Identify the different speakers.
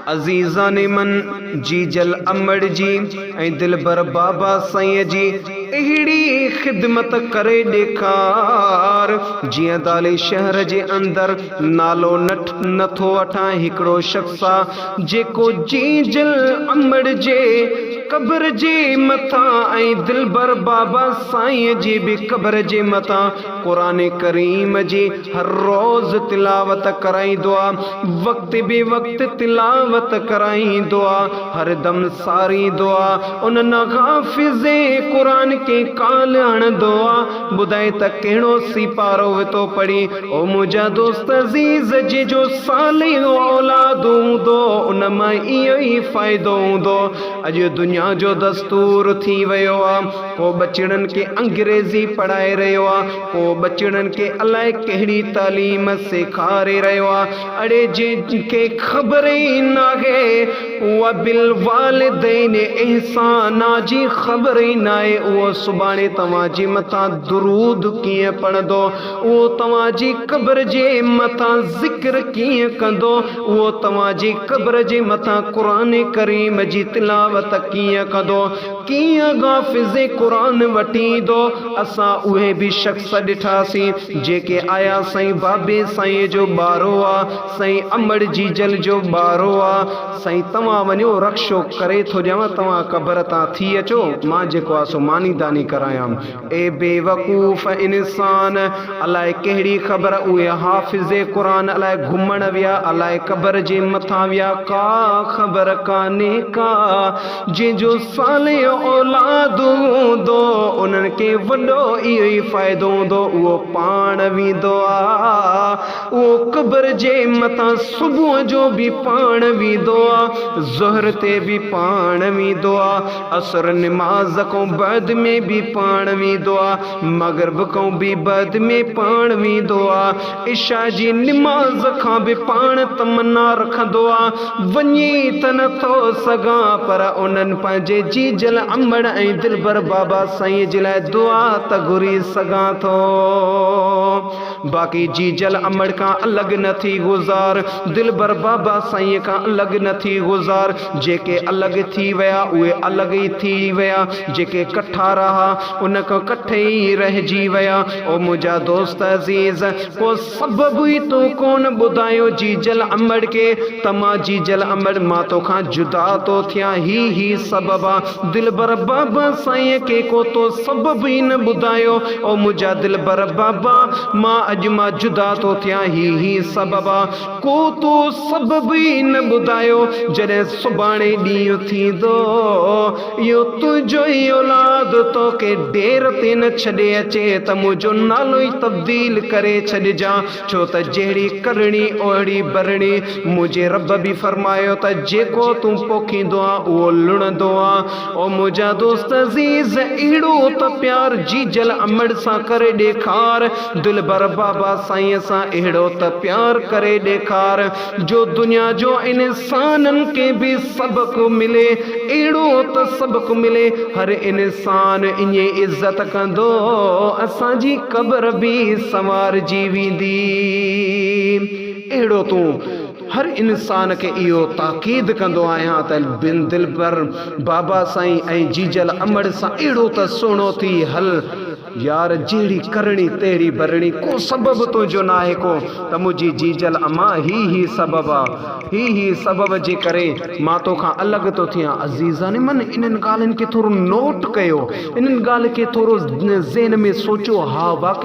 Speaker 1: अजीज़ान मन जी जल अमड़ जी ऐं दिलबर बाबा साईं जी अहिड़ी खिदमत करे ॾेखार जियां दाले शहर जे अंदर नालो नथो वठां हिकिड़ो शख्स आ जेको जी जल अमड़ जे कब्र जे मथां ऐं दिलबर बाबा साईं जी भी कब्र जे मथां कुरान करीम जी हर रोज़ तिलावत कराईंदो आ, वक्त बे वक्त तिलावत कराईंदो आ, हर दम सारींदो आ। उन हाफ़िज़े कुरान के काल हणंदो आ। ॿुधाए त कहिड़ो सिपारो वितो पढ़ी ओ मुंहिंजा दोस्त अज़ीज़ जी जो सालिह औलाद हूंदो उन मां इहो ई फ़ाइदो हूंदो। अॼु दुनिया जो दस्तूर थी वियो आ, को बचड़न के अंग्रेजी पढ़ाए रहियो आ, को बचड़न के अलाए कहिड़ी तालीम सेखारे रहियो आ। अड़े जिनके ख़बर ई नाहे व बिल वालिदैन एहसाना जी ख़बर ई नाहे उहो सुभाणे तव्हांजे मथां दुरूद कीअं पढ़ंदो, उहो तव्हांजी क़ब्र जे मथां ज़िक्र कीअं कंदो, उहो तव्हांजी क़ब्र जे मथां क़ुरान करीम जी तिलावत कीअं कंदो, कीअं हाफ़िज़े क़ुरान वठी ईंदो। असां उहे भी शख्स ॾिठासीं जेके आया साईं बाबे साईं जो ॿारो आ, साईं अमड़ जी जल जो ॿारो आ। साईं तव्हां वञो रक्षो करे थो ॾियांव, तव्हां क़ब्र तां थी अचो, मां जेको आहे सो मानी दानी करायां। ए बेवकूफ़ इंसान, अलाए कहिड़ी ख़बर उहे हाफ़िज़े क़ुरान अलाए घुमण विया, अलाए क़ब्र जे मथां विया, का ख़बर कान्हे का। जंहिंजो साले औलाद हूंदो उन्हनि खे वॾो इहो ई फ़ाइदो हूंदो, उहो पाण वेंदो आ, उहो क़ब्र जे मथां सुबुह जो भी पाण वेंदो आ, ज़ोहर ते भी पाण वेंदो आ, असर निमाज़ खां बाद में भी पाण वेंदो आ, मग़रिब खां भी बाद में पाण वेंदो आ, इशा जी निमाज़ खां भी पाण तमन्ना रखंदो आ। वञी त नथो सघां पर उन्हनि पंहिंजे जी जल अमड़ ऐं दिलबर बाबा साईं जे लाइ दुआ त घुरी सघां थो। बाक़ी जी जल अमड़ खां अलॻि न थी गुज़ार, दिलबर बाबा साईं खां अलॻि न थी गुज़ार। जेके अलॻि थी विया उहे अलॻि ई थी विया, जेके कट्ठा रहा उन खां कट्ठे ई रहिजी विया। ओ मुंहिंजा दोस्त अज़ीज़, को सबबु ई तो कोन ॿुधायो जी जल अमड़ के, त मां जी जल अमड़ मां तोखां जुदा तो थियां, ही सबब आ। दिलबर बाबा साईं के को तो सबब ही न ॿुधायो, ओ मुंहिंजा दिलबर बाबा मां अॼु मां जुदा तो थियां, ही सबब आ। को तो सबब ही न ॿुधायो, जॾहिं सुभाणे ॾींहुं थींदो इहो तुंहिंजो ई औलाद तोखे ढेर ते न छॾे अचे त मुंहिंजो नालो ई तब्दील करे छॾिजां, छो त जहिड़ी करणी ओहिड़ी भरणी। मुंहिंजे रब भी फरमायो त जेको तूं पोखींदो आ उहो लुणंदो आ। ओ मुंहिंजा दोस्त अज़ीज़, अहिड़ो त प्यार जी जल अमड़ सां करे ॾेखार, दिलबर बाबा साईं सां अहिड़ो त प्यार करे ॾेखार जो दुनिया जो इंसाननि खे भी सबक मिले, अहिड़ो त सबक मिले। हर इंसान इन इज़त कंदो, असांजी क़ब्र भी संवारजी वेंदी। अहिड़ो तूं हर इंसान के इहो ताक़ीद कंदो आहियां त बिन दिलबर बाबा साईं ऐं जी जल अमड़ सां अहिड़ो त सुहिणो थी हल यार, जहिड़ी करणी तहिड़ी भरणी, को सबब तुंहिंजो न आहे को, त मुंहिंजी जी जल अमा ही सबब आ, ही सबब जे करे मां तोखां अलॻि तो थियां। अज़ीज़ान मन, इन्हनि ॻाल्हियुनि खे थोरो नोट कयो, इन्हनि ॻाल्हि खे थोरो ज़हन में सोचो। हा वाक़ई